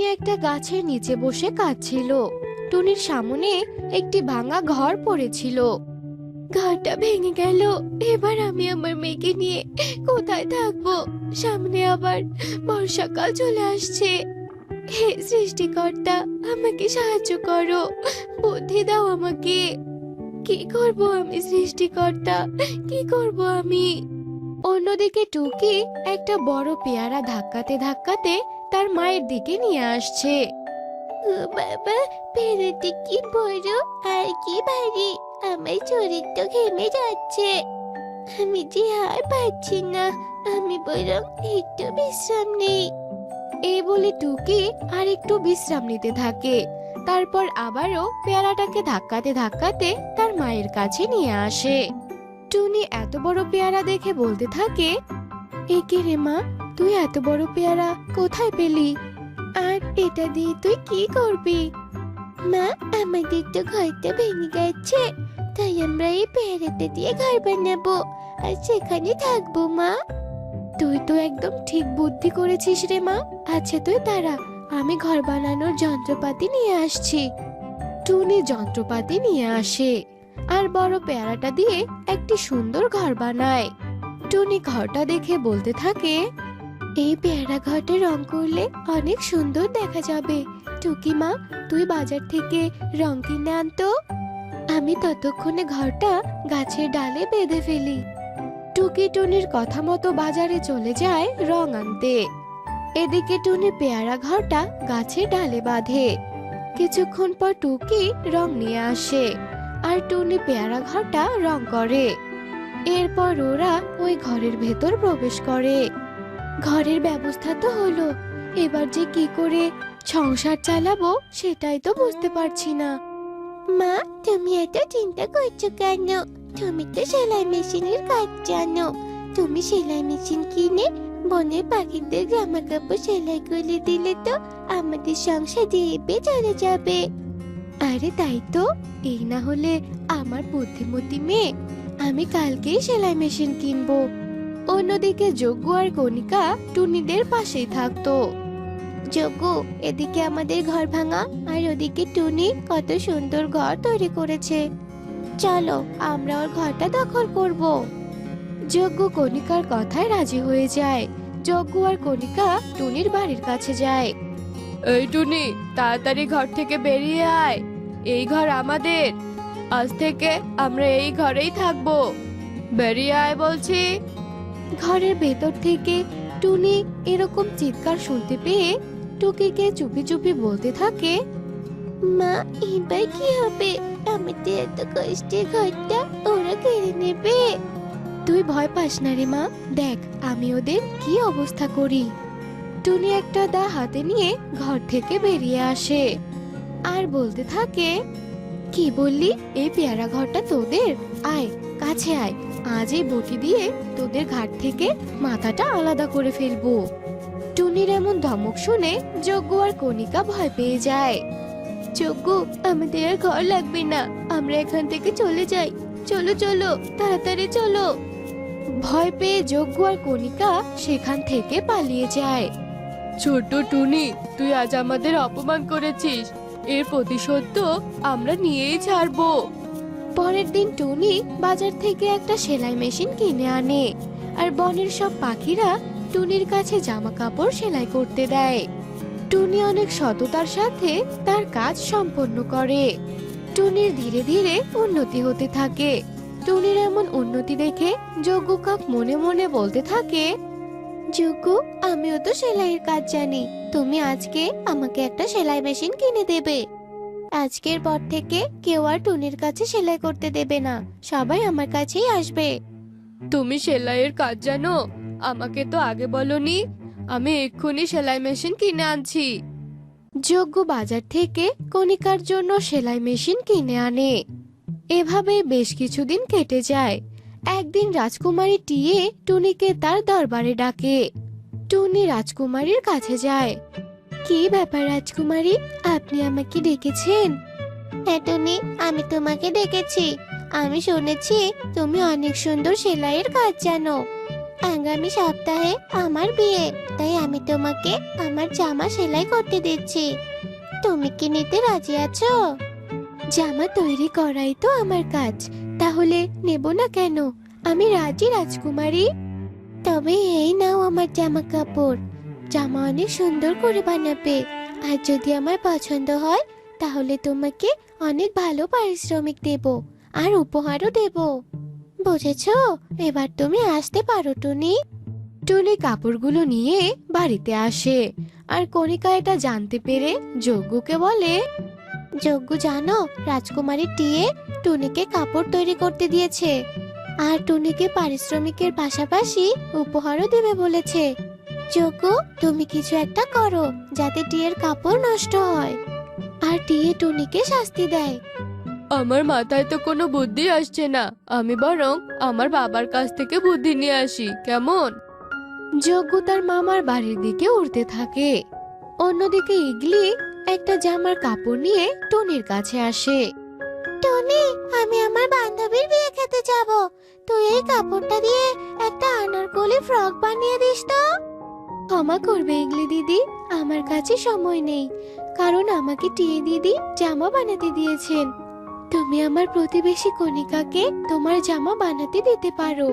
টুনি একটা গাছের নিচে বসে কাঁদছিল। টুনির সামনে একটি ভাঙা ঘর পড়েছিল। ঘরটা ভেঙে গেল, এবার আমি আমার মেয়েকে নিয়ে কোথায় থাকবো? সামনে আবার বর্ষাকাল চলে আসছে। হে সৃষ্টিকর্তা, আমাকে সাহায্য করো, বুদ্ধি দাও আমাকে। কি করব আমি সৃষ্টিকর্তা, কি করব আমি? অন্যদিকে টুকি একটা বড় পেয়ারা ধাক্কাতে ধাক্কাতে তার মায়ের দিকে নিয়ে আসছে। ও বাবা, পেয়ারাটি কি বড় আর কি ভারী! আমার শরীর তো ঘেমে যাচ্ছে। আমি যে আর পারছি না, আমি বরং একটু বিশ্রাম নেই। এই বলে টুকি আর একটু বিশ্রাম নিতে থাকে। তারপর আবারও পেয়ারাটাকে ধাক্কাতে ধাক্কাতে তার মায়ের কাছে নিয়ে আসে। টুনি এত বড় পেয়ারা দেখে বলতে থাকে, এ কি রে মা, তুই এত বড় পেয়ারা কোথায় পেলি? আর এটা দিয়ে তুই কি করবি? মা, আমাদের তো ঘরটা ভেঙে গেছে, তাই আমরা এই পেয়ারাটা দিয়ে ঘর বানাবো আর সেখানে থাকবো। মা, তুই তো একদম ঠিক বুদ্ধি করেছিস রে মা। আচ্ছা তুই দাঁড়া, আমি ঘর বানানোর যন্ত্রপাতি নিয়ে আসছি। টুনি যন্ত্রপাতি নিয়ে আসে আর বড় পেয়ারাটা দিয়ে একটি সুন্দর ঘর বানায়। টুনি ঘরটা দেখে বলতে থাকে, এই পেয়ারা ঘরটা রং করলে অনেক সুন্দর দেখা যাবে। টুকি মা, তুই বাজার থেকে রং কিনে আনতো, আমি ততক্ষণে ঘরটা গাছের ডালে বেঁধে ফেলি। টুকি টুনির কথা মতো বাজারে চলে যায় রং আনতে। এদিকে টুনি পেয়ারা ঘরটা গাছের ডালে বাঁধে। কিছুক্ষণ পর টুকি রং নিয়ে আসে আর টুনি পেয়ারা ঘরটা রং করে। এরপর ওরা ওই ঘরের ভেতর প্রবেশ করে। ঘরের ব্যবস্থা তো হলো, এবার যে কি করে সংসার চালাবো সেটাই তো বুঝতে পারছি না। মা, তুমি এত চিন্তা করছো কেন? তুমি তো সেলাই মেশিনের কাজ জানো। তুমি সেলাই মেশিন কিনে বনের পাখিদের জামা কাপড় সেলাই করে দিলে তো আমাদের সংসার দিব্যে চলে যাবে। আরে তাই তো, এই না হলে আমার বুদ্ধিমতী মেয়ে, আমি কালকেই সেলাই মেশিন কিনবো। অন্যদিকে যজ্ঞ আর কণিকা টুনিদের পাশেই থাকতো। যজ্ঞ, এদিকে আমাদের ঘর ভাঙা আর ওদিকে টুনি কত সুন্দর ঘর তৈরি করেছে, চলো আমরা ওর ঘরটা দখল করব। যজ্ঞ কণিকার কথায় রাজি হয়ে যায়। যজ্ঞ আর কণিকা টুনির বাড়ির কাছে যায়। এই টুনি, তাড়াতাড়ি ঘর থেকে বেরিয়ে আয়, এই ঘর আমাদের, আজ থেকে আমরা এই ঘরেই থাকবো, বেরিয়ে আয় বলছি। ঘরের ভেতর থেকে টুনি এরকম চিৎকার শুনতে পেয়ে টুকিকে চুপি চুপি বলতে থাকে, মা, এবার কি হবে? আমাদের এত কষ্টের ঘরটা ওরা কেড়ে নেবে। তুই ভয় পাস না রে মা, দেখ আমি ওদের কি অবস্থা করি। টুনি একটা দা হাতে নিয়ে ঘর থেকে বেরিয়ে আসে আর বলতে থাকে, কি বললি? এই পেয়ারা ঘরটা তোদের? আয় কাছে আয়, আজ এই বটি দিয়ে তোদের ঘাট থেকে মাথাটা আলাদা করে ফেলবো। টুনির এমন ধমক শুনে যজ্ঞ আর কণিকা ভয় পেয়ে যায়। যজ্ঞ, আমাদের আর ঘর লাগবে না, আমরা এখান থেকে চলে যাই, চলো চলো তাড়াতাড়ি চলো। ভয় পেয়ে যজ্ঞ আর কণিকা সেখান থেকে পালিয়ে যায়। ছোট টুনি, তুই আজ আমাদের অপমান করেছিস, এর প্রতিশোধ তো আমরা নিয়েই ছাড়বো। পরের দিন টুনি বাজার থেকে একটা সেলাই মেশিন কিনে আনে আর বনের সব পাখিরা টুনির কাছে জামা কাপড় সেলাই করতে দেয়। টুনি অনেক সততার সাথে তার কাজ সম্পন্ন করে। টুনির ধীরে ধীরে উন্নতি হতে থাকে। টুনির এমন উন্নতি দেখে যজ্ঞ কাক মনে মনে বলতে থাকে, যজ্ঞ, আমিও তো সেলাইয়ের কাজ জানি, তুমি আজকে আমাকে একটা সেলাই মেশিন কিনে দেবে। আজকের পর থেকে কেউ আর টুনির কাছে সেলাই করতে দেবে না, সবাই আমার কাছেই আসবে। তুমি সেলাইয়ের কাজ জানো? আমাকে তো আগে বলনি, আমি এক্ষুনি সেলাই মেশিন কিনে আনছি। যজ্ঞ বাজার থেকে কণিকার জন্য সেলাই মেশিন কিনে আনে। এভাবে বেশ কিছুদিন কেটে যায়। একদিন রাজকুমারী টিয়ে টুনিকে তার দরবারে ডাকে। টুনি রাজকুমারীর কাছে যায়। কি ব্যাপার রাজকুমারী, আপনি আমাকে ডেকেছেন? হ্যাঁ টুনি, আমি তোমাকে ডেকেছি। আমি শুনেছি তুমি অনেক সুন্দর সেলাইয়ের কাজ জানো। আগামী সপ্তাহে আমার বিয়ে, তাই আমি তোমাকে আমার জামা সেলাই করতে দিচ্ছি। তুমি কি নিতে রাজি আছো? জামা তৈরি করাই তো আমার কাজ, তাহলে নেব না কেন? আমি রাজি রাজকুমারী। তবে এই নাও আমার জামা কাপড়। জামা অনেক সুন্দর করে বানাবে, আর যদি আমার পছন্দ হয় তাহলে তোমাকে অনেক ভালো পারিশ্রমিক দেব, আর উপহারও দেব। বুঝেছো? এবার তুমি আসতে পারো টুনি। টুনি কাপড়গুলো নিয়ে বাড়িতে আসে, আর কণিকা এটা জানতে পেরে যজ্ঞকে বলে, যজ্ঞ জানো, রাজকুমারী টিয়ে টুনিকে কাপড় তৈরি করতে দিয়েছে, আর টুনিকে পারিশ্রমিকের পাশাপাশি উপহারও দেবে বলেছে। যজ্ঞ, তুমি কিছু একটা করো যাতে টিয়ের কাপড় নষ্ট হয়, আর টিয়ে টুনিকে শাস্তি দেয়। আমার মাথায় তো কোনো বুদ্ধি আসছে না, আমি বরং আমার বাবার কাছ থেকে বুদ্ধি নিয়ে আসি, কেমন? যজ্ঞ তার মামার বাড়ির দিকে উঠতে থাকে। অন্যদিকে ইগলি একটা জামার কাপড় নিয়ে টুনির কাছে আসে। টনি, আমি আমার বান্ধবীর বিয়ে খেতে যাব, তুই এই কাপড়টা দিয়ে একটা আনারকলি ফ্রক বানিয়ে দিস তো। ক্ষমা করবে ইগলি দিদি, আমার কাছে সময় নেই, কারণ আমাকে টিয়ে দিদি জামা বানাতে দিয়েছেন। তুমি আমার প্রতিবেশী কণিকাকে তোমার জামা বানাতে দিতে পারো।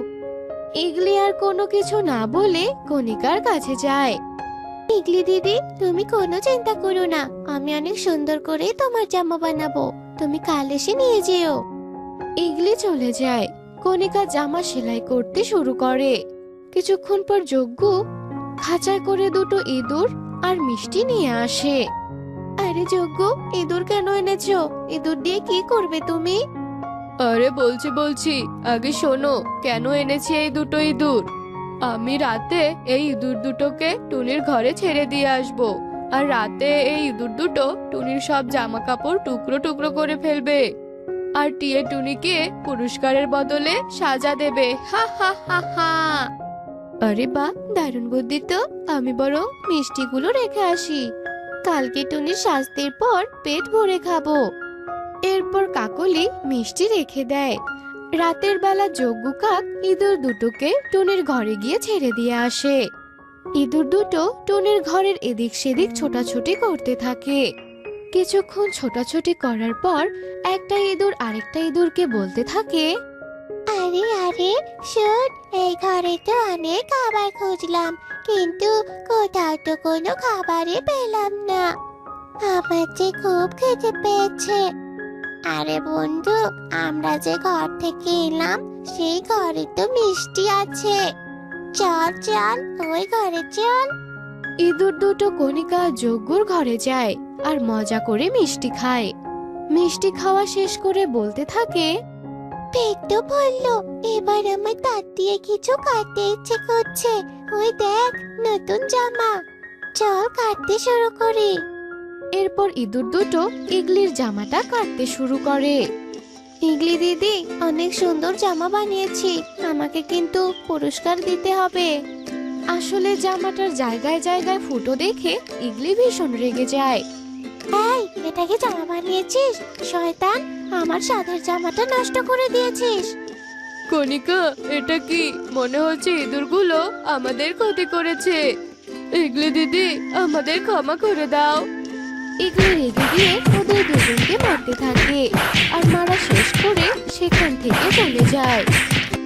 ইগলি আর কোনো কিছু না বলে কণিকার কাছে যায়। ইগলি দিদি, তুমি কোনো চিন্তা করো না, আমি অনেক সুন্দর করে তোমার জামা বানাবো, তুমি কাল এসে নিয়ে যেও। ইগলি চলে যায়। কণিকা জামা সেলাই করতে শুরু করে। কিছুক্ষণ পর যজ্ঞ খাঁচায় করে দুটো ইঁদুর আর মিষ্টি নিয়ে আসে। আরে যজ্ঞ, ইঁদুর কেন এনেছো? ইঁদুর দিয়ে কি করবে তুমি? আরে বলছি আগে শোনো, কেন এনেছি এই দুটো ইঁদুর। আমি রাতে এই ইঁদুর দুটোকে টুনির ঘরে ছেড়ে দিয়ে আসবো, আর রাতে এই ইঁদুর দুটো টুনির সব জামা কাপড় টুকরো টুকরো করে ফেলবে, আর টিয়ে টুনিকে পুরস্কারের বদলে সাজা দেবে। হা হা হা হা। আরে বাহ, দারুণ বুদ্ধি তো। আমি বরং মিষ্টিগুলো রেখে আসি, কালকে টুনির শাস্তির পর পেট ভরে খাবো। এরপর কাকলি মিষ্টি রেখে দেয়। রাতের বেলা যজ্ঞ কাক ইঁদুর দুটোকে টুনির ঘরে গিয়ে ছেড়ে দিয়ে আসে। ইঁদুর দুটো টুনির ঘরের এদিক সেদিক ছোটাছুটি করতে থাকে। কিছুক্ষণ ছোটাছুটি করার পর একটা ইঁদুর আরেকটা ইঁদুরকে বলতে থাকে, আরে আরে শোন, এই ঘরে তো অনেক খাবার খুঁজলাম, কিন্তু কোথাও তো কোনো খাবারই পেলাম না। আমার যে খুব খেতে পেয়েছে। আরে বন্ধু, আমরা যে ঘর থেকে এলাম সেই ঘরে তো মিষ্টি আছে, চল চল ওই ঘরে চল। ইঁদুর দুটো কণিকা যজ্ঞর ঘরে যায় আর মজা করে মিষ্টি খায়। মিষ্টি খাওয়া শেষ করে বলতে থাকে, পেট তো ভরলো, এবার আমার দাঁত দিয়ে কিছু কাটতে ইচ্ছে করছে। ওই দেখ, নতুন জামা, চল কাটতে শুরু করি। এরপর ইঁদুর দুটো ইগলির জামাটা কাটতে শুরু করে। ইগলি দিদি, অনেক সুন্দর জামা বানিয়েছি, আমাকে কিন্তু পুরস্কার দিতে হবে। আসলে জামাটার জায়গায় জায়গায় ফুটো দেখে ইগলি ভীষণ রেগে যায়। এই, এটা কি জামা বানিয়েছিস? শয়তান, আমার সাদের জামাটা নষ্ট করে দিয়েছিস। কণিকা, এটা কি? মনে হচ্ছে ইঁদুরগুলো আমাদের ক্ষতি করেছে। ইগলি দিদি, আমাদের ক্ষমা করে দাও। ইগলি রেগে গিয়ে ওদের দুজনকে মারতে থাকে, আর মারা শেষ করে সেখান থেকে চলে যায়।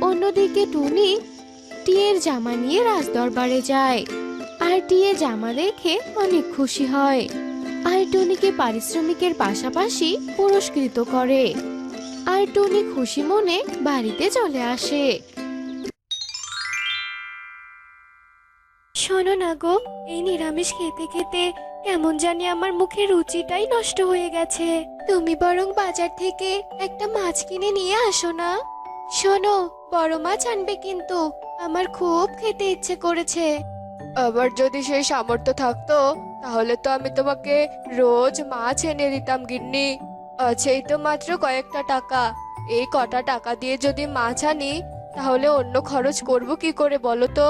অন্যদিকে টুনি টিয়ের জামা নিয়ে রাজদরবারে যায়, আর টিয়ে জামা দেখে অনেক খুশি হয়, আর টুনিকে পারিশ্রমিকের পাশাপাশি পুরস্কৃত করে। আর টুনি খুশি মনে বাড়িতে চলে আসে। শোনো না গো, এই নিরামিষ খেতে খেতে কেমন জানি আমার মুখের রুচিটাই নষ্ট হয়ে গেছে। তুমি বরং বাজার থেকে একটা মাছ কিনে নিয়ে আসো না। শোনো, বড় মাছ আনবে কিন্তু, আমার খুব খেতে ইচ্ছে করেছে। আবার যদি সেই সামর্থ্য থাকতো তাহলে তো আমি তোমাকে রোজ মাছ এনে দিতাম গিন্নি। আছেই তো মাত্র কয়েকটা টাকা, এই কটা টাকা দিয়ে যদি মাছ আনি তাহলে অন্য খরচ করব কি করে বলো তো?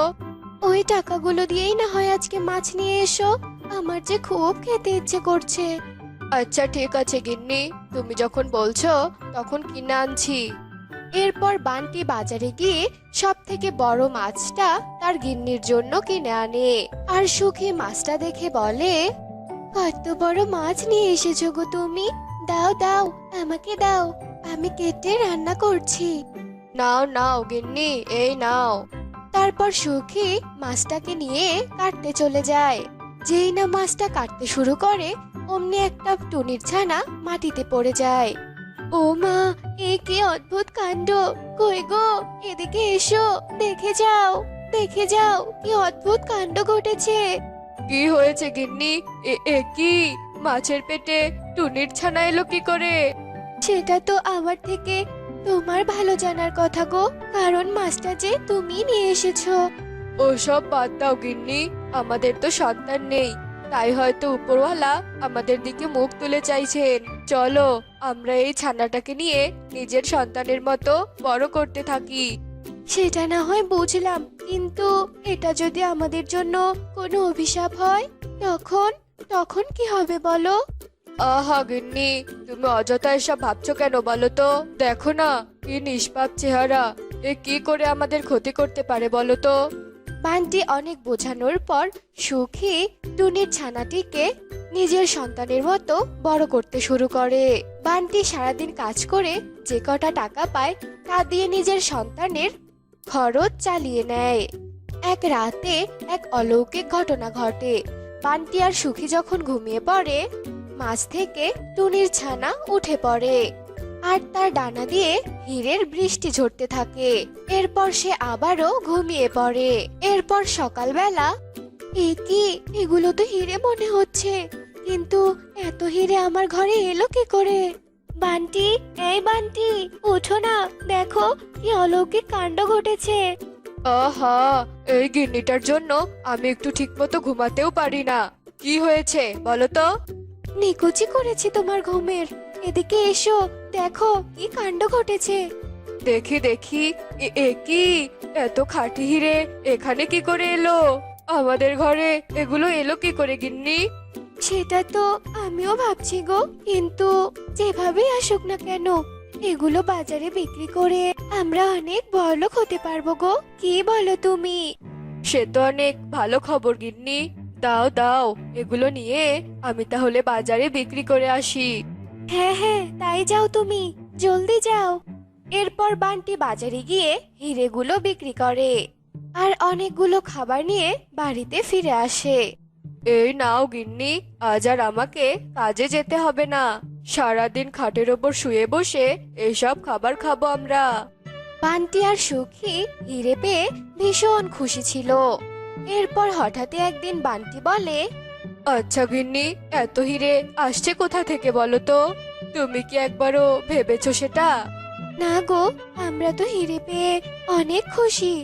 ওই টাকাগুলো দিয়েই না হয় আজকে মাছ নিয়ে এসো, আমার যে খুব খেতে ইচ্ছে করছে। আচ্ছা ঠিক আছে গিন্নি, তুমি যখন বলছো তখন কিনে আনছি। এরপর বান্টি বাজারে গিয়ে সব থেকে বড় মাছটা তার গিন্নির জন্য কিনে আনে। আর সুখী মাছটা দেখে বলে, কত বড় মাছ নিয়ে এসেছো গো তুমি। দাও দাও, আমাকে দাও, আমি কেটে রান্না করছি। নাও নাও গিন্নি, এই নাও। তারপর সুখী মাছটাকে নিয়ে কাটতে চলে যায়। যেই না মাছটা কাটতে শুরু করে অমনি একটা টুনির ছানা মাটিতে পড়ে যায়। ও মা, এ কি অদ্ভুত কাণ্ড! কই গো, এদিকে এসো, দেখে যাও, দেখে যাও, কি অদ্ভুত কাণ্ড ঘটেছে। কি হয়েছে গিন্নি? এ কি মাছের পেটে টুনির ছানা এলো কি করে? সেটা তো আমার থেকে তোমার ভালো জানার কথা গো, কারণ মাছটা যে তুমি নিয়ে এসেছো। ওসব বাদ দাও গিন্নি, আমাদের তো সন্তান নেই, তাই হয়তো উপরওয়ালা আমাদের দিকে মুখ তুলে চাইছেন। চলো আমরা এই ছানাটাকে নিয়ে নিজের সন্তানের মতো বড় করতে থাকি। সেটা না হয় বুঝলাম, কিন্তু এটা যদি আমাদের জন্য কোনো অভিশাপ হয় তখন তখন কি হবে বলো? আহা গিন্নি, তুমি অযথা এসব ভাবছো কেন বলো তো? দেখো না কি নিষ্পাপ চেহারা, এ কি করে আমাদের ক্ষতি করতে পারে বলো তো? বান্টি অনেক বোঝানোর পর সুখী টুনির ছানাটিকে নিজের সন্তানের মতো বড় করতে শুরু করে। বান্টি সারাদিন কাজ করে যে কটা টাকা পায় তা দিয়ে নিজের সন্তানের খরচ চালিয়ে নেয়। এক রাতে এক অলৌকিক ঘটনা ঘটে। বান্টি আর সুখী যখন ঘুমিয়ে পড়ে, মাছ থেকে টুনির ছানা উঠে পড়ে আর তার ডানা দিয়ে হীরের বৃষ্টি ঝরতে থাকে। এরপর সে আবারও ঘুমিয়ে পড়ে। এরপর সকালবেলা, এ কি, এগুলো তো হীরে মনে হচ্ছে, কিন্তু এত হীরে আমার ঘরে এলো কি করে? বান্টি, এই বান্টি, ওঠো না, দেখো কি অলৌকিক কাণ্ড ঘটেছে। আহা, এই গিন্নিটার জন্য আমি একটু ঠিকমতো ঘুমাতেও পারি না। কি হয়েছে বলো তো? নিকুচি করেছি তোমার ঘুমের। এদিকে এসো, দেখো কি কাণ্ড ঘটেছে। দেখি দেখি, এ কি, এত খাঁটি হিরে এখানে কি করে এলো? আমাদের ঘরে এগুলো এলো কি করে গিন্নি? সেটা তো আমিও ভাবছি গো, কিন্তু যেভাবেই আসুক না কেন এগুলো বাজারে বিক্রি করে আমরা অনেক বড়লোক হতে পারবো গো, কি বলো তুমি? সে তো অনেক ভালো খবর গিন্নি, দাও দাও, এগুলো নিয়ে আমি তাহলে বাজারে বিক্রি করে আসি। হ্যাঁ হ্যাঁ, তাই যাও তুমি, জলদি যাও। এরপর বান্টি বাজারে গিয়ে হিরেগুলো বিক্রি করে আর অনেকগুলো খাবার নিয়ে বাড়িতে ফিরে আসে। এই নাও গিন্নি, আজ আর আমাকে কাজে যেতে হবে না, সারাদিন খাটের ওপর শুয়ে বসে এইসব খাবার খাবো আমরা। বান্টি আর সুখী হিরে পেয়ে ভীষণ খুশি ছিল। এরপর হঠাৎ একদিন বান্টি বলে, আচ্ছা গিন্নি, এত হিরে আসছে কোথা থেকে বলো তো? তুমি কি একবারও ভেবেছো সেটা? না গো, আমরা তো হিরে পেয়ে অনেক খুশি,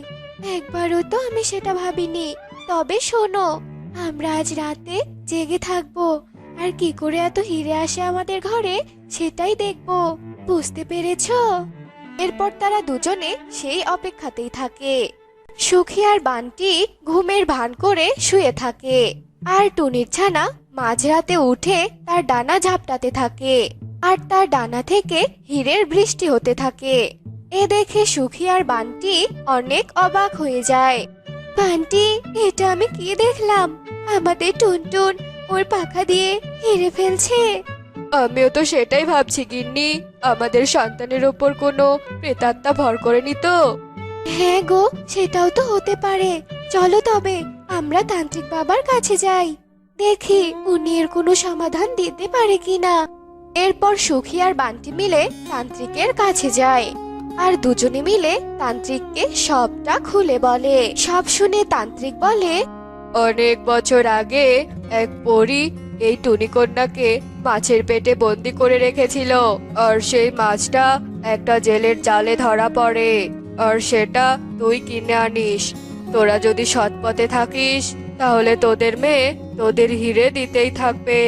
একবারও তো আমি সেটা ভাবিনি। তবে শোনো, আমরা আজ রাতে জেগে থাকবো আর কি করে এত হিরে আসে আমাদের ঘরে সেটাই দেখবো, বুঝতে পেরেছো? এরপর তারা দুজনে সেই অপেক্ষাতেই থাকে। সুখী আর বান্টি ঘুমের ভান করে শুয়ে থাকে আর টুনির ছানা মাঝরাতে উঠে তার ডানা ঝাপটাতে থাকে আর তার ডানা থেকে হীরের বৃষ্টি হতে থাকে। এ দেখে সুখী আর বান্টি অনেক অবাক হয়ে যায়। বান্টি, এটা আমি কি দেখলাম? আমাদের টুনটুন ওর পাখা দিয়ে হিরে ফেলছে। আমিও তো সেটাই ভাবছি গিন্নি, আমাদের সন্তানের ওপর কোনো প্রেতাত্মা ভর করেনি তো? হ্যাঁ গো, সেটাও তো হতে পারে। চলো তবে আমরা তান্ত্রিক বাবার কাছে যাই, দেখি উনি এর কোনো সমাধান দিতে পারে কিনা। এরপর সুখী আর বান্টি মিলে তান্ত্রিকের কাছে যায় আর দুজনে মিলে তান্ত্রিককে সবটা খুলে বলে। সব শুনে তান্ত্রিক বলে, অনেক বছর আগে এক পরী এই টুনিকন্যাকে মাছের পেটে বন্দি করে রেখেছিল আর সেই মাছটা একটা জেলের জালে ধরা পড়ে আর সেটা তুই কিনে আনিস। তোরা যদি সৎ পথে থাকিস তাহলে তোদের মেয়ে তোদের হিরে দিতেই থাকবে,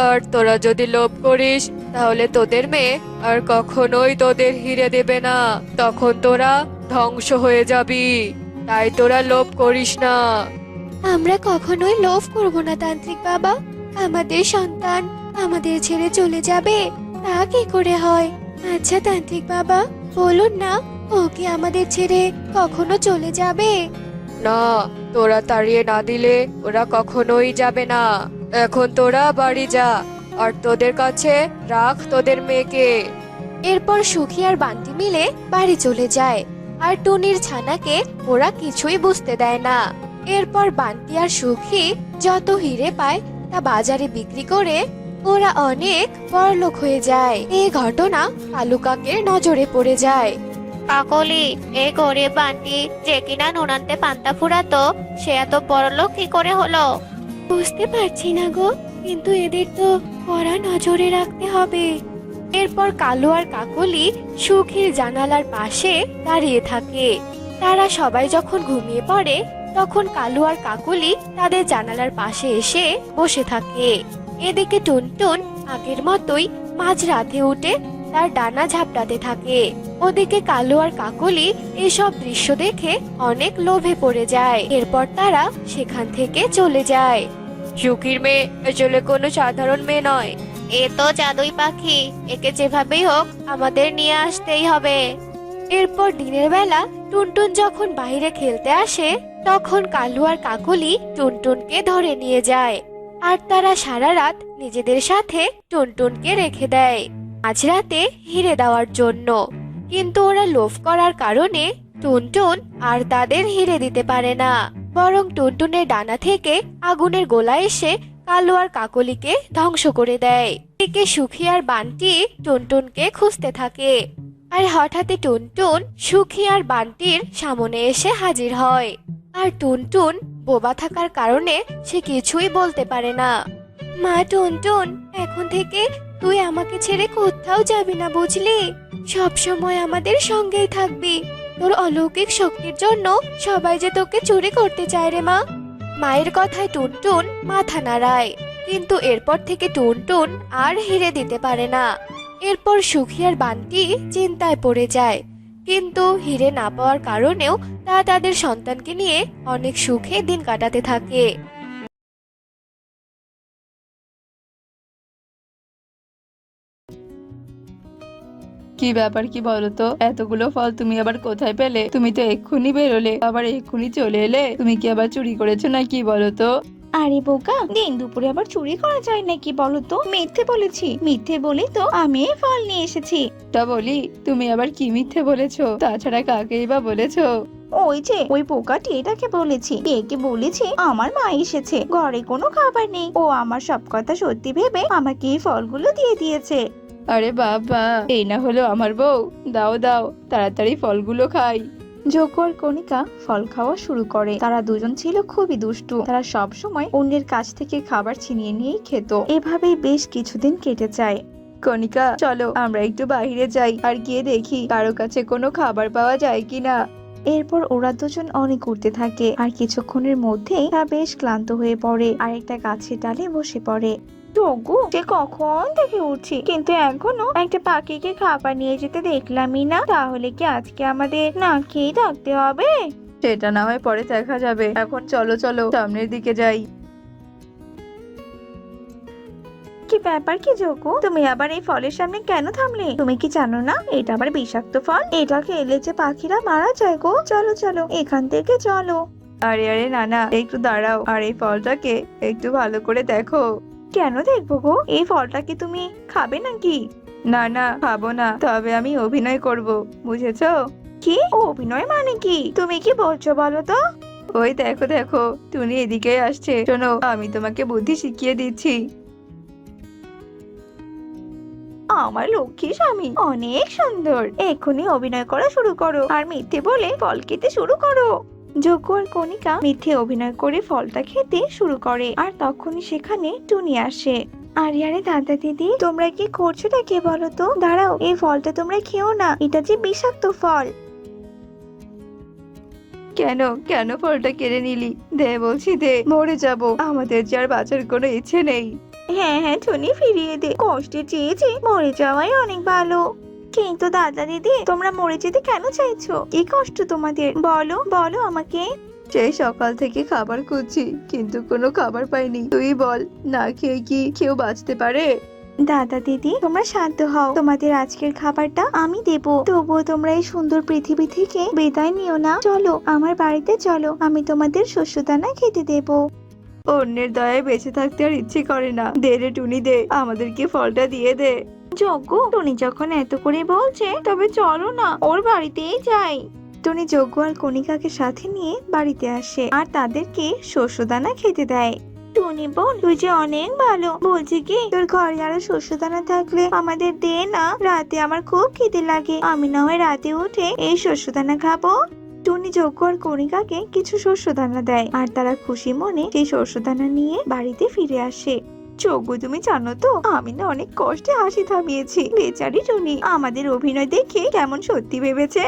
আর তোরা যদি লোভ করিস তাহলে তোদের মেয়ে আর কখনোই তোদের হিরে দেবে না, তখন তোরা ধ্বংস হয়ে যাবি। তাই তোরা লোভ করিস না। আমরা কখনোই লোভ করব না তান্ত্রিক বাবা, আমাদের সন্তান আমাদের ছেড়ে চলে যাবে তা কি করে হয়? আচ্ছা তান্ত্রিক বাবা, বলুন না, ও কি আমাদের ছেড়ে কখনো চলে যাবে? না, তোরা তাড়িয়ে না দিলে ওরা কখনোই যাবে না। এখন তোরা বাড়ি যা, আর তোদের কাছে রাখ তোদের মেয়েকে। এরপর সুখী আর বান্টি মিলে বাড়ি চলে যায়, আর টুনির ছানাকে ওরা কিছুই বুঝতে দেয় না। এরপর বান্টি আর সুখী যত হিরে পায় তা বাজারে বিক্রি করে ওরা অনেক বড়লোক হয়ে যায়। এই ঘটনা কালু কাকের নজরে পড়ে যায়। কাকলি, এই গরিব বান্টি যে কিনা নুন আনতে পান্তা ফুরাতো, সে এত বড়লোক কি করে হলো? বুঝতে পারছি না গো, কিন্তু এদের তো কড়া নজরে রাখতে হবে। এরপর কালু আর কাকলি সুখীর জানালার পাশে দাঁড়িয়ে থাকে। তারা সবাই যখন ঘুমিয়ে পড়ে তখন কালু আর কাকলি তাদের জানালার পাশে এসে বসে থাকে। এদিকে টুনটুন আগের মতোই মাঝরাতে উঠে তার ডানা ঝাপটাতে থাকে। ওদিকে কালু আর কাকলি এসব দৃশ্য দেখে অনেক লোভে পড়ে যায়। এরপর তারা সেখান থেকে চলে যায়। সুখীর মেয়ে আসলে কোনো সাধারণ মেয়ে নয়। এ তো জাদুই পাখি, একে যেভাবেই হোক আমাদের নিয়ে আসতেই হবে। এরপর দিনের বেলা টুনটুন যখন বাইরে খেলতে আসে তখন কালু আর কাকলি টুনটুনকে ধরে নিয়ে যায়, আর তারা সারা রাত নিজেদের সাথে টুনটুনকে রেখে দেয় মাঝরাতে হিরে দেওয়ার জন্য। কিন্তু ওরা লোভ করার কারণে টুনটুন আর তাদের হিরে দিতে পারে না, বরং টুনটুনের ডানা থেকে আগুনের গোলা এসে কালু আর কাকলিকে ধ্বংস করে দেয়। এদিকে সুখী আর বান্টি টুনটুনকে খুঁজতে থাকে, আর হঠাৎই টুনটুন সুখী আর বান্টির সামনে এসে হাজির হয়। আর টুনটুন বোবা থাকার কারণে সে কিছুই বলতে পারে না। মা টুনটুন, এখন থেকে তুই আমাকে ছেড়ে কোথাও যাবি না, বুঝলি? সব সময় আমাদের সঙ্গেই থাকবি। তোর অলৌকিক শক্তির জন্য সবাই যে তোকে চুরি করতে চায় রে মা। মায়ের কথায় টুনটুন মাথা নাড়ায়, কিন্তু এরপর থেকে টুনটুন আর হিরে দিতে পারে না। এরপর সুখী আর বান্টি চিন্তায় পড়ে যায়, কিন্তু হিরে না পাওয়ার কারণেও তারা তাদের সন্তানকে নিয়ে অনেক সুখে দিন কাটাতে থাকে। কি ব্যাপার, কি বলো তো? এতগুলো ফল তুমি আবার কোথায় পেলে? তুমি তো এক্ষুনি বেরোলে, আবার এক্ষুনি চলে এলে। তুমি কি আবার চুরি করেছো নাকি, বলো তো? আরে বোকা, দিন দুপুরে আবার চুরি করা যায় নাকি বলো তো? মিথ্যে বলেছি, মিথ্যে বলি তো আমি এই ফল নিয়ে এসেছি। তা বলি, তুমি আবার কি মিথ্যে বলেছো? তাছাড়া কাকেই বা বলেছো? ওই যে ওই পোকাটি এটাকে বলেছি, একে বলেছি আমার মা এসেছে, ঘরে কোনো খাবার নেই, ও আমার সব কথা সত্যি ভেবে আমাকে এই ফলগুলো দিয়ে দিয়েছে। আরে বাবা, এই না হলো আমার বউ। দাও দাও, তাড়াতাড়ি ফলগুলো খাই। যোগ্য আর কণিকা ফল খাওয়া শুরু করে। তারা দুজন ছিল খুবই দুষ্টু। তারা সব সময় অন্যের কাছ থেকে খাবার ছিনিয়ে নিয়েই খেত। এভাবেই বেশ কিছুদিন কেটে যায়। কণিকা, চলো আমরা একটু বাইরে যাই, আর গিয়ে দেখি কারো কাছে কোনো খাবার পাওয়া যায় কিনা। এরপর ওরা দুজন অনেক উঠতে থাকে, আর কিছুক্ষণের মধ্যেই তা বেশ ক্লান্ত হয়ে পড়ে আর একটা গাছের ডালে বসে পড়ে। যোগু, সে কখন থেকে উঠছি, কিন্তু এখনো একটা পাখিকে খাবার নিয়ে যেতে দেখলামই না। তাহলে কি আজকে আমাদের না খেয়ে থাকতে হবে? সেটা না হয় পরে দেখা যাবে, এখন চলো চলো সামনের দিকে যাই। কি ব্যাপার কি যোগু, তুমি আবার এই ফলের সামনে কেন থামলে? তুমি কি জানো না এটা আবার বিষাক্ত ফল? এটা খেলে যে পাখিরা মারা যায় গো। চলো চলো এখান থেকে চলো। আরে আরে না না, একটু দাঁড়াও, আর এই ফলটাকে একটু ভালো করে দেখো। কেন দেখবো গো? এই ফলটা কি তুমি খাবে নাকি? না না, খাবো না, তবে আমি অভিনয় করব, বুঝেছো? কি অভিনয় মানে কি? তুমি কি বলছো বলো তো? ওই দেখো দেখো, টুনি এদিকে আসছে, শোনো আমি তোমাকে বুদ্ধি শিখিয়ে দিচ্ছি। আমার লক্ষ্মী স্বামী অনেক সুন্দর, এক্ষুনি অভিনয় করা শুরু করো আর মিথ্যে বলে ফল খেতে শুরু করো। যজ্ঞ আর কণিকা মিথ্যে অভিনয় করে ফলটা খেতে শুরু করে, আর তখনই সেখানে টুনি আসে। আরে আরে দাদা দিদি, তোমরা কি করছোটা কে বলো তো? দাঁড়াও, এই ফলটা তোমরা খেও না, এটা যে বিষাক্ত ফল। কেন কেন ফলটা কেড়ে নিলি? দে বলছি, দে, মরে যাব, আমাদের যে আর বাঁচার কোনো ইচ্ছে নেই। হ্যাঁ হ্যাঁ টুনি, ফিরিয়ে দে, কষ্টে চেয়েছি, মরে যাওয়াই অনেক ভালো। কিন্তু দাদা দিদি, তোমরা মরে যেতে কেন চাইছো? কি কষ্ট তোমাদের, বলো বলো আমাকে। সেই সকাল থেকে খাবার খুঁজছি, কিন্তু কোনো খাবার পাইনি। তুই বল, না খেয়ে কি কেউ বাঁচতে পারে? দাদা দিদি তোমরা শান্ত হও, তোমাদের আজকের খাবারটা আমি দেব, তবুও তোমরা এই সুন্দর পৃথিবী থেকে বিদায় নিও না। চলো আমার বাড়িতে চলো, আমি তোমাদের শস্যদানা খেতে দেব। অন্যের দয়ায় বেঁচে থাকতে আর ইচ্ছে করে না। দে রে টুনি দে, আমাদেরকে ফলটা দিয়ে দে। যজ্ঞ টুনি যখন এত করে বলছে তবে চলো না ওর বাড়িতেই যাই। টুনি যজ্ঞ আর কণিকাকে সাথে নিয়ে বাড়িতে আসে আর তাদেরকে শস্যদানা খেতে দেয়। টুনি বোন তুই যে অনেক ভালো, বলছি কি তোর ঘরে আরো শস্যদানা থাকলে আমাদের দে না, রাতে আমার খুব খিদে লাগে, আমি না হয় রাতে উঠে এই শস্যদানা খাবো। টুনি যজ্ঞ আর কণিকাকে কিছু শস্যদানা দেয় আর তারা খুশি মনে সেই শস্যদানা নিয়ে বাড়িতে ফিরে আসে। যজ্ঞ তুমি জানো তো আমি না অনেক কষ্টে হাসি থামিয়েছি, বেচারি টুনি আমাদের অভিনয় দেখে কেমন সত্যি ভেবেছে।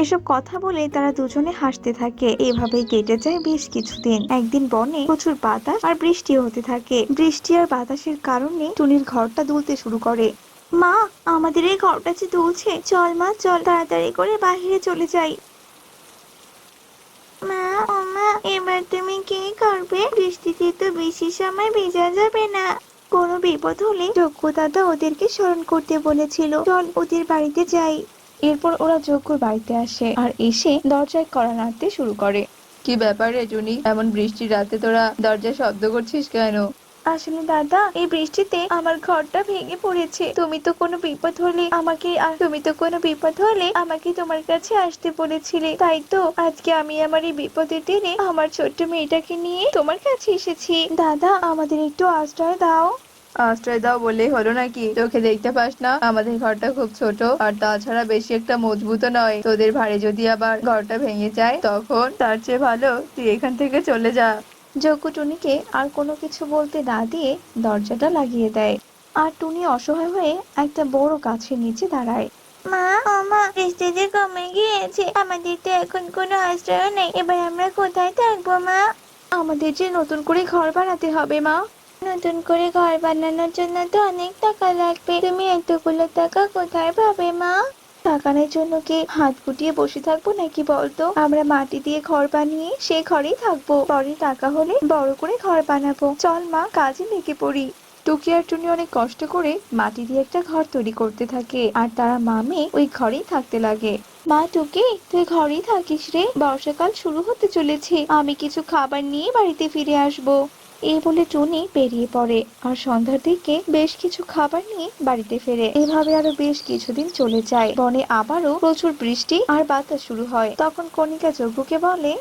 এসব কথা বলে তারা দুজনে হাসতে থাকে। এভাবেই কেটে যায় বেশ কিছুদিন। একদিন বনে প্রচুর বাতাস আর বৃষ্টি হতে থাকে। বৃষ্টি আর বাতাসের কারণে টুনির ঘরটা দুলতে শুরু করে। মা আমাদের এই ঘরটা যে দুলছে, চল মা চল তাড়াতাড়ি করে বাইরে চলে যাই। মা ও মা এবার তুমি কি করবে? বৃষ্টিতে তো বেশি সময় ভেজা যাবে না। কোনো বিপদ হলে যজ্ঞ দাদা ওদেরকে স্মরণ করতে বলেছিল, চল ওদের বাড়িতে যাই। এরপর ওরা যজ্ঞর বাড়িতে আসে আর এসে দরজায় কড়া নাড়তে শুরু করে। কি ব্যাপার রে টুনি, এমন বৃষ্টির রাতে তোরা দরজায় শব্দ করছিস কেন? আসলে দাদা এই বৃষ্টিতে আমার ঘরটা ভেঙে পড়েছে, তুমি তো কোনো বিপদ হলে আমাকে তোমার কাছে আসতে বলেছিলে, তাই তো আজকে আমি আমার এই বিপদের দিনে আমার ছোট্ট মেয়েটাকে নিয়ে তোমার কাছে এসেছি। দাদা আমাদের একটু আশ্রয় দাও। আশ্রয় দাও বললেই হলো নাকি? চোখে দেখতে পাস না আমাদের ঘরটা খুব ছোট, আর তাছাড়া বেশি একটা মজবুত নয়। তোদের ভারে যদি আবার ঘরটা ভেঙে যায় তখন তার চেয়ে ভালো তুই এখান থেকে চলে যা। যজ্ঞ টুনিকে আর কোনো কিছু বলতে না দিয়ে দরজাটা লাগিয়ে দেয় আর টুনি অসহায় হয়ে একটা বড় গাছের নিচে দাঁড়ায়। মা ও মা বৃষ্টি যে কমে গিয়েছে, আমাদের তো এখন কোনো আশ্রয় নেই, এবার আমরা কোথায় থাকবো মা? আমাদের যে নতুন করে ঘর বানাতে হবে মা। নতুন করে ঘর বানানোর জন্য তো অনেক টাকা লাগবে, তুমি এতগুলো টাকা কোথায় পাবে মা? টাকার জন্য কি হাত গুটিয়ে বসে থাকবো নাকি বলতো? আমরা মাটি দিয়ে ঘর বানিয়ে সেই ঘরেই থাকবো, পরে টাকা হলে বড় করে ঘর বানাবো। চল মা কাজে লেগে পড়ি। টুকি আর টুনি অনেক কষ্ট করে মাটি দিয়ে একটা ঘর তৈরি করতে থাকে আর তারা মামে ওই ঘরেই থাকতে লাগে। মা টুকি তুই ঘরেই থাকিস রে, বর্ষাকাল শুরু হতে চলেছে, আমি কিছু খাবার নিয়ে বাড়িতে ফিরে আসবো। এই বলে টুনি বেরিয়ে পড়ে আর সন্ধ্যার দিকে বেশ কিছু খাবার নিয়ে বাড়িতে ফেরে। এভাবে আরো বেশ কিছুদিন চলে যায়। বনে আবারও প্রচুর বৃষ্টি আর বাতাস শুরু হয়। তখন কণিকা যজ্ঞকে বলে,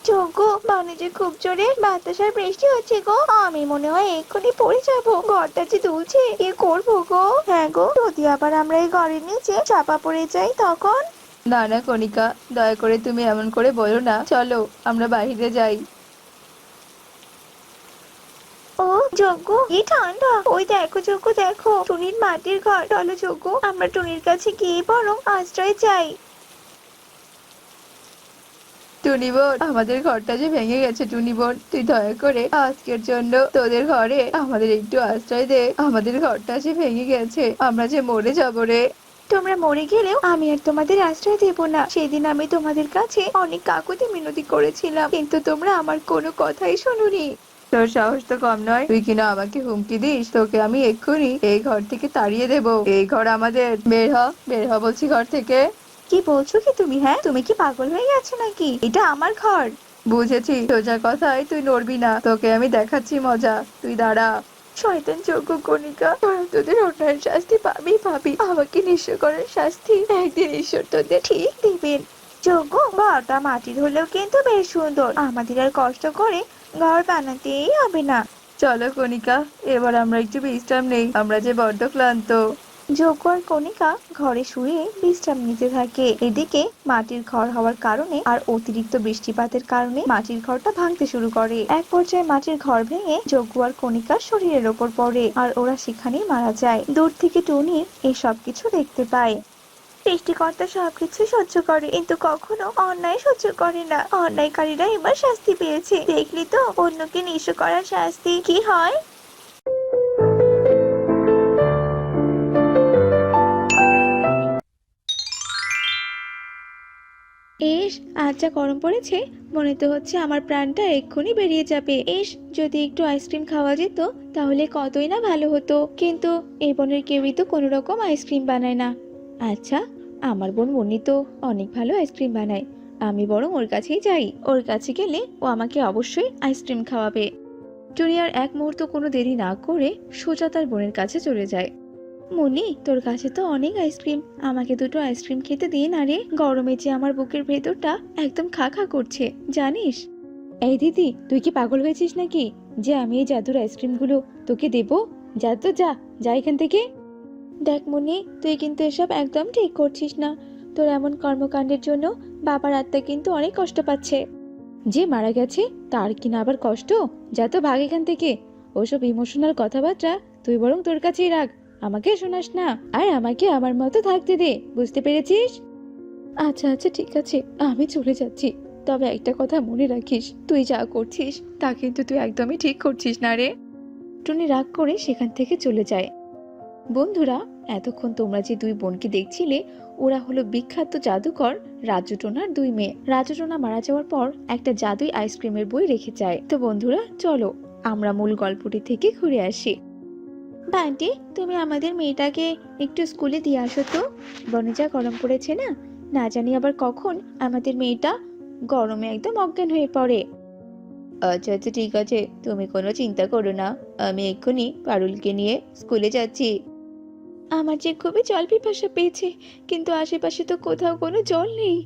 যজ্ঞ বনে যে খুব জোরে বাতাস আর বৃষ্টি হচ্ছে গো, আমি মনে হয় এক্ষুনি পড়ে যাবো, ঘরটা যে দুলছে, কি করবো গো? হ্যাঁ গো, যদি আবার আমরা এই ঘরের নিচে চাপা পড়ে যাই তখন? না না কণিকা, দয়া করে তুমি এমন করে বলো না, চলো আমরা বাইরে যাই। ও যজ্ঞ কি ঠান্ডা, ওই দেখো যজ্ঞ দেখো টুনির মাটির ঘর, চলো যজ্ঞ আমরা টুনির কাছে গিয়ে বরং আশ্রয় চাই। টুনি বোন, আমাদের ঘরটা যে ভেঙে গেছে, টুনি বোন তুই দয়া করে আজকের জন্য তোদের ঘরে আমাদের একটু আশ্রয় দে, আমাদের ঘরটা যে ভেঙে গেছে, আমরা যে মরে যাবো রে। তোমরা মরে গেলেও আমি আর তোমাদের আশ্রয় দেব না। সেদিন আমি তোমাদের কাছে অনেক কাকুতি মিনতি করেছিলাম, কিন্তু তোমরা আমার কোনো কথাই শোনোনি। তোর সাহস তো কম নয়, তুই কিনা আমাকে হুমকি দিস, তোকে আমি এক্ষুনি এই ঘর থেকে তাড়িয়ে দেবো। এই ঘর আমাদের, বের হ বলছি ঘর থেকে। কি বলছো কি তুমি? হ্যাঁ তুমি কি পাগল হয়ে গেছো নাকি? এটা আমার ঘর। বুঝেছি, সোজা কথায় তুই নড়বি না, তোকে আমি দেখাচ্ছি মজা, তুই দাঁড়া। শয়তান যজ্ঞ কণিকা, তোরা তোদের অন্যায়ের শাস্তি পাবি, আমাকে নিঃস্ব করার শাস্তি একদিন ঈশ্বর তোদের ঠিক দিবেন। যজ্ঞ ঘরটা মাটির হলেও কিন্তু বেশ সুন্দর, আমাদের আর কষ্ট করে ঘর বানাতেই হবে না। চলো কণিকা, এবার আমরা একটু বিশ্রাম নেই, আমরা যে বড্ড ক্লান্ত। যজ্ঞ আর কণিকা ঘরে শুয়ে বিশ্রাম নিতে থাকে। এদিকে মাটির ঘর হওয়ার কারণে আর অতিরিক্ত বৃষ্টিপাতের কারণে মাটির ঘরটা ভাঙতে শুরু করে। এক পর্যায়ে মাটির ঘর ভেঙে যজ্ঞ আর কণিকার শরীরের ওপর পড়ে আর ওরা সেখানেই মারা যায়। দূর থেকে টুনি এই সবকিছু দেখতে পায়। সৃষ্টিকর্তা সবকিছু সহ্য করে, কিন্তু কখনো অন্যায় সহ্য করে না। অন্যায়কারীরা এবার শাস্তি পেয়েছে, দেখলি তো অন্যকে নিঃস্ব করার শাস্তি কি হয়। এস, আজ যা গরম পড়েছে, মনে তো হচ্ছে আমার প্রাণটা এক্ষুনি বেরিয়ে যাবে। এস, যদি একটু আইসক্রিম খাওয়া যেত তাহলে কতই না ভালো হতো, কিন্তু এই বোনের কেউই তো কোনো রকম আইসক্রিম বানায় না। আচ্ছা, আমার বোন মুন্নি তো অনেক ভালো আইসক্রিম বানায়, আমি বরং ওর কাছেই যাই। ওর কাছে গেলে ও আমাকে অবশ্যই আইসক্রিম খাওয়াবে। টুনি আর এক মুহূর্ত কোনো দেরি না করে সোজা তার বোনের কাছে চলে যায়। মুন্নি, তোর কাছে তো অনেক আইসক্রিম, আমাকে দুটো আইসক্রিম খেতে দিয়ে না রে, গরমে যে আমার বুকের ভেতরটা একদম খা খা করছে জানিস। এই দিদি, তুই কি পাগল হয়েছিস নাকি যে আমি এই জাদুর আইসক্রিমগুলো তোকে দেব? যা তো, যা যা এখান থেকে। দেখ মুন্নি, তুই কিন্তু এসব একদম ঠিক করছিস না। তোর এমন কর্মকাণ্ডের জন্য বাবার আত্মা কিন্তু অনেক কষ্ট পাচ্ছে। যে মারা গেছে তার কিনা আবার কষ্ট? যা তো, ভাগ এখান থেকে। ওসব ইমোশনাল কথাবার্তা তুই বরং তোর কাছেই রাখ, আমাকে শোনাস না। আর আমাকে আমার মতো থাকতে দে, বুঝতে পেরেছিস? আচ্ছা আচ্ছা, ঠিক আছে, আমি চলে যাচ্ছি। তবে একটা কথা মনে রাখিস, তুই যা করছিস তা কিন্তু তুই একদমই ঠিক করছিস না রে। টুনি রাগ করে সেখান থেকে চলে যায়। বন্ধুরা, এতক্ষণ তোমরা যে দুই বোনকে দেখছিলে, ওরা হলো বিখ্যাত জাদুকর রাজু টোনার দুই মেয়ে। রাজু টোনা মারা যাওয়ার পর একটা জাদুই আইসক্রিমের বই রেখে যায়। তো বন্ধুরা, চলো আমরা মূল গল্পটি থেকে ঘুরে আসি। বান্টি, তুমি আমাদের মেয়েটাকে একটু স্কুলে দিয়ে আসো তো, বনে যা গরম পড়েছে না, না জানি আবার কখন আমাদের মেয়েটা গরমে একদম অজ্ঞান হয়ে পড়ে। আচ্ছা আচ্ছা, ঠিক আছে, তুমি কোনো চিন্তা করো না, আমি এক্ষুনি পারুলকে নিয়ে স্কুলে যাচ্ছি। আমার যে খুবই জল পিপাসা পেয়েছে, কিন্তু আশেপাশে তো কোথাও কোনো জল নেই।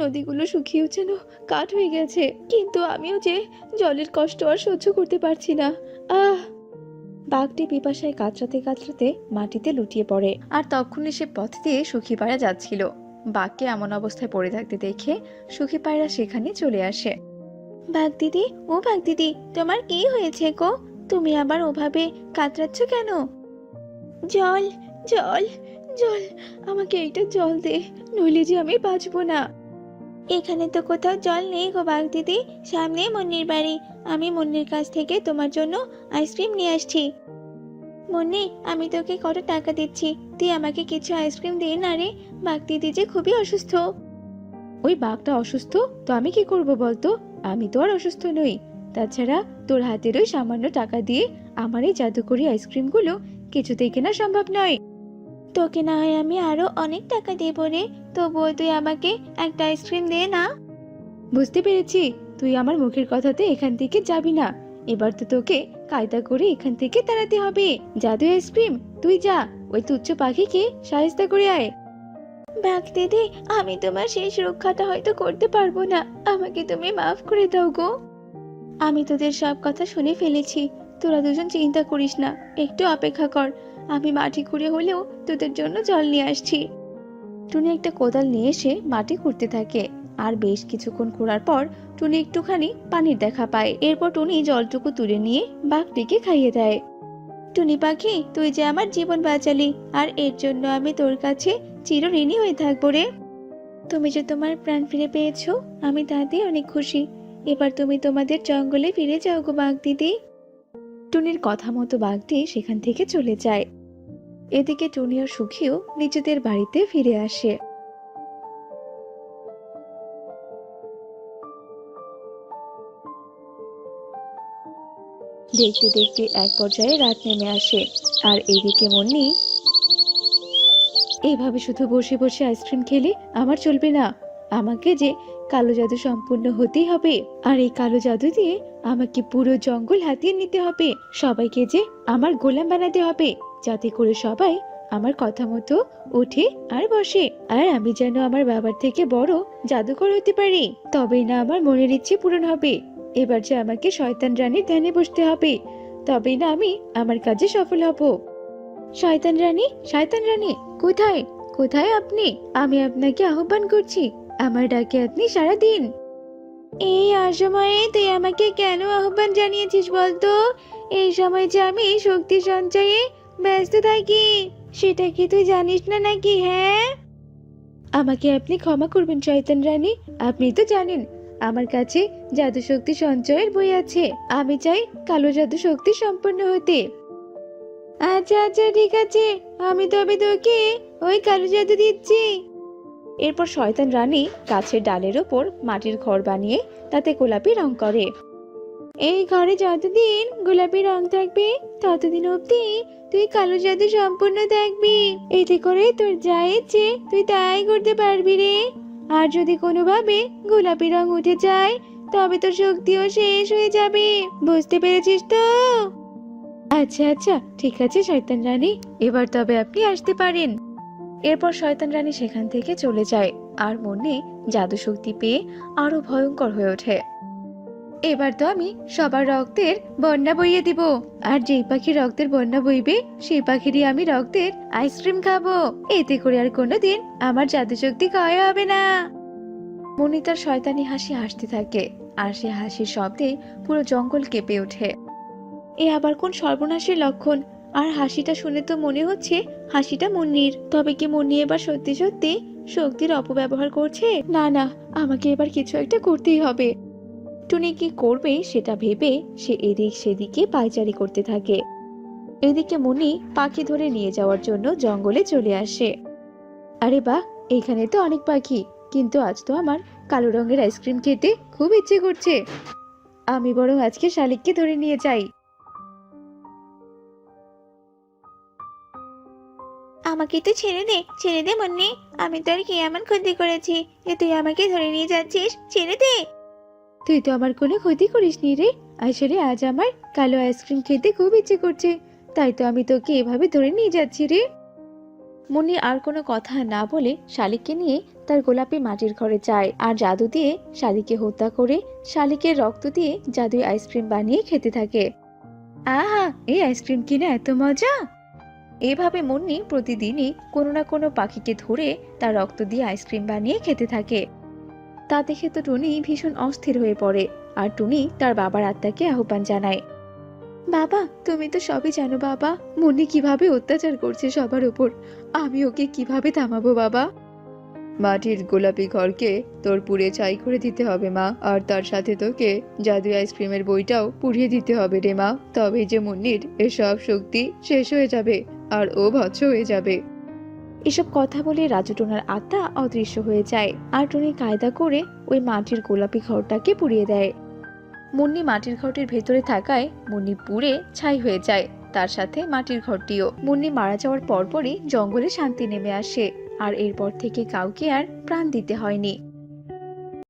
নদীগুলো শুকিয়েও যেন কাঠ হয়ে গেছে, কিন্তু আমিও যে জলের কষ্ট আর সহ্য করতে পারছি না। বাঘটি পিপাসায় কাতরাতে কাতরাতে মাটিতে লুটিয়ে পড়ে, আর তখনই সে পথ দিয়ে সুখী পায়রা যাচ্ছিল। বাঘকে এমন অবস্থায় পড়ে থাকতে দেখে সুখী পায়রা সেখানে চলে আসে। বাঘ দিদি, ও বাঘ দিদি, তোমার কি হয়েছে গো? তুমি আবার ওভাবে কাতরাচ্ছ কেন? জল, জল, জল, আমাকে এইটা জল দে, নইলে যে আমি বাঁচবো না। এখানে তো কোথাও জল নেই গো বাঘ দিদি, সামনে মুন্নির বাড়ি। আমি মুন্নির কাছ থেকে তোমার জন্য আইসক্রিম নিয়ে আসছি। মুন্নি, আমি তোকে কত টাকা দিচ্ছি, তুই আমাকে কিছু আইসক্রিম দে না রে, বাঘ দিদি যে খুবই অসুস্থ। ওই বাঘটা অসুস্থ তো আমি কি করব বলতো? আমি তো আর অসুস্থ নই। তাছাড়া তোর হাতের ওই সামান্য টাকা দিয়ে আমার এই জাদুকরি আইসক্রিমগুলো কিছুতেই কেনা সম্ভব নয়। তোকে না হয় আমি আরো অনেক টাকা দেবো রে, তবুও তুই আমাকে একটা আইসক্রিম দে না। বুঝতে পেরেছি, তুই আমার মুখের কথাতে এখান থেকে যাবি না। এবার তো তোকে কায়দা করে এখান থেকে তাড়াতে হবে। জাদু আইসক্রিম, তুই যা, ওই তুচ্ছ পাখিকে সাহায্য করে আয়। বাঘ দিদি, আমি তোমার শেষ রক্ষাটা হয়তো করতে পারবো না, আমাকে তুমি মাফ করে দাও গো। আমি তোদের সব কথা শুনে ফেলেছি, তোরা দুজন চিন্তা করিস না, একটু অপেক্ষা কর, আমি মাটি খুঁড়ে হলেও তোদের জন্য জল নিয়ে আসছি। টুনি একটা কোদাল নিয়ে এসে মাটি খুঁড়তে থাকে, আর বেশ কিছুক্ষণ খোঁড়ার পর টুনি একটুখানি পানির দেখা পায়। এরপর টুনি জলটুকু তুলে নিয়ে বাঘটিকে খাইয়ে দেয়। টুনি পাখি, তুই যে আমার জীবন বাঁচালি, আর এর জন্য আমি তোর কাছে চিরঋণী হয়ে থাকবো রে। তুমি যে তোমার প্রাণ ফিরে পেয়েছো, আমি তাতে অনেক খুশি। এবার তুমি তোমাদের জঙ্গলে ফিরে যাও গো বাঘ দিদি। টুনির কথা মতো বাঘটি সেখান থেকে চলে যায়। এদিকে টুনি আর সুখীও নিজেদের বাড়িতে ফিরে আসে। দেখতে দেখতে এক পর্যায়ে রাত নেমে আসে, আর এদিকে মুন্নি, এইভাবে শুধু বসে বসে আইসক্রিম খেলে আমার চলবে না, আমাকে যে কালো জাদু সম্পূর্ণ হতেই হবে। আর এই কালো জাদু দিয়ে আমাকে পুরো জঙ্গল হাতিয়ে নিতে হবে, সবাইকে যে আমার গোলাম বানাতে হবে, যাতে করে সবাই আমার কথা মতো ওঠে আর বসে, আর আমি যেন আমার বাবার থেকে বড় জাদুকর হতে পারি। তবেই না আমার মনের ইচ্ছে পূরণ হবে। এবার যে আমাকে শয়তান রানীর ধ্যানে বসতে হবে, তবেই না আমি আমার কাজে সফল হব। শয়তান রানী, শয়তান রানী, কোথায় কোথায় আপনি? আমি আপনাকে আহ্বান করছি, আমার ডাকে আপনি সাড়া দিন। এই অসময়ে তুই আমাকে কেন আহ্বান জানিয়েছিস বলতো? এই সময় যে আমি শক্তি সঞ্চয়ে ব্যস্ত থাকি, সেটা কি তুই জানিস না নাকি? হ্যাঁ, আমাকে আপনি ক্ষমা করবেন শয়তান রানী, আপনি তো জানেন আমার কাছে জাদু শক্তি সঞ্চয়ের বই আছে, আমি চাই কালো জাদু শক্তি সম্পন্ন হতে। আচ্ছা আচ্ছা, ঠিক আছে, আমি তবে তোকে ওই কালো জাদু দিচ্ছি। এরপর শয়তান রানী গাছের ডালের ওপর মাটির ঘর বানিয়ে তাতে গোলাপি রং করে। এই ঘরে যতদিন গোলাপি রং থাকবে ততদিন অবধি তুই কালো জাদু সম্পূর্ণ থাকবি। এতে করে তোর যা ইচ্ছে তুই তাই করতে পারবি রে। আর যদি কোনোভাবে গোলাপি রং উঠে যায় তবে তোর শক্তিও শেষ হয়ে যাবে। বুঝতে পেরেছিস তো? আচ্ছা আচ্ছা, ঠিক আছে শয়তান রানী, এবার তবে আপনি আসতে পারেন। এরপর শয়তান রানী সেখান থেকে চলে যায় আর মনে জাদু শক্তি পেয়ে আরো ভয়ঙ্কর হয়ে ওঠে। এবার তো আমি সবার রক্তের বন্যা বইয়ে দিব, আর যেই পাখি রক্তের বন্যা বইবে সেই পাখিরই আমি রক্তের আইসক্রিম খাবো। এতে করে আর কোনোদিন আমার জাদু শক্তি ক্ষয় হবে না। মনি তার শয়তানি হাসি হাসতে থাকে আর সে হাসির শব্দে পুরো জঙ্গল কেঁপে ওঠে। এ আবার কোন সর্বনাশের লক্ষণ? আর হাসিটা শুনে তো মনে হচ্ছে হাসিটা মুন্নির। তবে কি মুন্নি এবার সত্যি সত্যি শক্তির অপব্যবহার করছে? না না, আমাকে এবার কিছু একটা করতেই হবে। টুনি কি করবে সেটা ভেবে সে এদিক সেদিকে পায়চারি করতে থাকে। এদিকে মুন্নি পাখি ধরে নিয়ে যাওয়ার জন্য জঙ্গলে চলে আসে। আরে বাহ, এখানে তো অনেক পাখি, কিন্তু আজ তো আমার কালো রঙের আইসক্রিম খেতে খুব ইচ্ছে করছে। আমি বরং আজকে শালিককে ধরে নিয়ে যাই। আমাকে তো ছেড়ে দে মুন্নি। আমি তো আর কি এমন ক্ষতি করেছি যে তুই আমাকে ধরে নিয়ে যাচ্ছিস? ছেড়ে দে। তুই তো আমার কোনো ক্ষতি করিসনি রে। আসলে আজ আমার কালো আইসক্রিম খেতে খুব ইচ্ছে করছে, তাই তো আমি তোকে এভাবে ধরে নিয়ে যাচ্ছি রে। মুন্নি আর কোনো কথা না বলে শালিককে নিয়ে তার গোলাপি মাটির ঘরে যায় আর জাদু দিয়ে শালিককে হত্যা করে শালিকের রক্ত দিয়ে জাদুই আইসক্রিম বানিয়ে খেতে থাকে। আহা, এই আইসক্রিম কিনা এত মজা! এভাবে মুন্নি প্রতিদিনই কোনো না কোনো পাখিকে ধরে তার রক্ত দিয়ে আইসক্রিম বানিয়ে খেতে থাকে। তা দেখে তো টুনি ভীষণ অস্থির হয়ে পড়ে আর টুনি তার বাবার আত্মাকে আহ্বান জানায়। বাবা, তুমি তো সবই জানো বাবা, মুন্নি কিভাবে অত্যাচার করছে সবার উপর। আমি ওকে কিভাবে থামাবো বাবা? মাটির গোলাপি ঘরকে তোর পুড়ে ছাই করে দিতে হবে মা, আর তার সাথে তোকে জাদু আইসক্রিমের বইটাও পুড়িয়ে দিতে হবে রে মা। তবেই যে মুন্নির এসব শক্তি শেষ হয়ে যাবে আর ও ভৎস হয়ে যাবে। এসব কথা বলে রাজু টোনার আত্মা অদৃশ্য হয়ে যায় আর টুনি কায়দা করে ওই মাটির গোলাপি ঘরটাকে পুড়িয়ে দেয়। মুন্নি মাটির ঘরটির ভেতরে থাকায় মুন্নি পুড়ে ছাই হয়ে যায়, তার সাথে মাটির ঘরটিও। মুন্নি মারা যাওয়ার পরপরই জঙ্গলে শান্তি নেমে আসে আর এরপর থেকে কাউকে আর প্রাণ দিতে হয়নি।